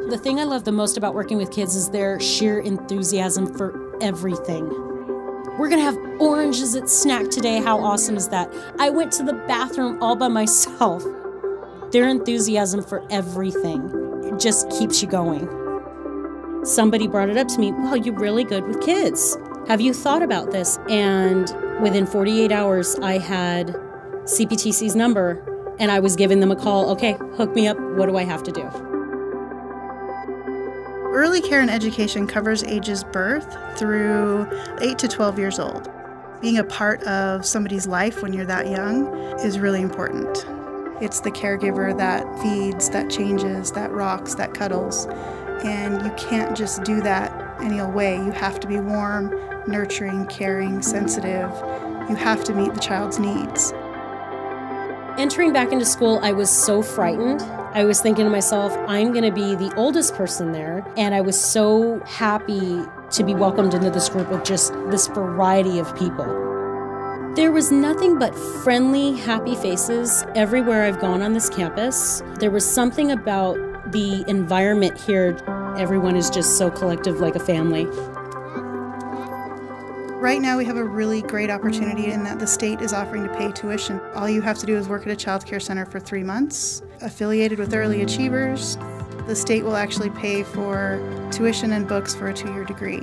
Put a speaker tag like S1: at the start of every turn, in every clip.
S1: The thing I love the most about working with kids is their sheer enthusiasm for everything. We're gonna have oranges at snack today. How awesome is that? I went to the bathroom all by myself. Their enthusiasm for everything, it just keeps you going. Somebody brought it up to me, "Well, you're really good with kids. Have you thought about this?" And within 48 hours, I had CPTC's number and I was giving them a call. "Okay, hook me up. What do I have to do?"
S2: Early care and education covers ages birth through 8 to 12 years old. Being a part of somebody's life when you're that young is really important. It's the caregiver that feeds, that changes, that rocks, that cuddles. And you can't just do that any old way. You have to be warm, nurturing, caring, sensitive. You have to meet the child's needs.
S1: Entering back into school, I was so frightened. I was thinking to myself, I'm going to be the oldest person there. And I was so happy to be welcomed into this group of just this variety of people. There was nothing but friendly, happy faces everywhere I've gone on this campus. There was something about the environment here. Everyone is just so collective, like a family.
S2: Right now we have a really great opportunity in that the state is offering to pay tuition. All you have to do is work at a child care center for 3 months, affiliated with Early Achievers. The state will actually pay for tuition and books for a 2-year degree.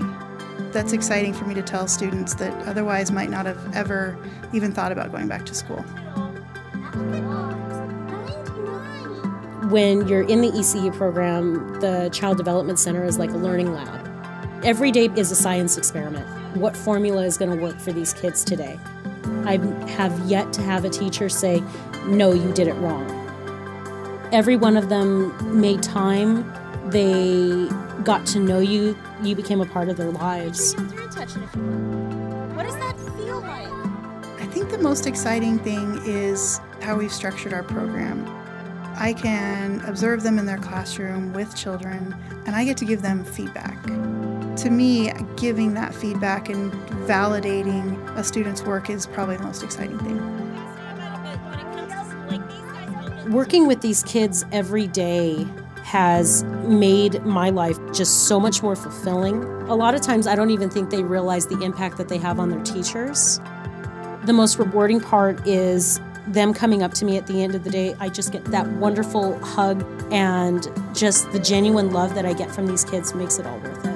S2: That's exciting for me to tell students that otherwise might not have ever even thought about going back to school.
S1: When you're in the ECU program, the Child Development Center is like a learning lab. Every day is a science experiment. What formula is going to work for these kids today? I have yet to have a teacher say, "No, you did it wrong." Every one of them made time. They got to know you. You became a part of their lives.
S3: What does that feel like?
S2: I think the most exciting thing is how we've structured our program. I can observe them in their classroom with children, and I get to give them feedback. To me, giving that feedback and validating a student's work is probably the most exciting thing.
S1: Working with these kids every day has made my life just so much more fulfilling. A lot of times I don't even think they realize the impact that they have on their teachers. The most rewarding part is them coming up to me at the end of the day. I just get that wonderful hug, and just the genuine love that I get from these kids makes it all worth it.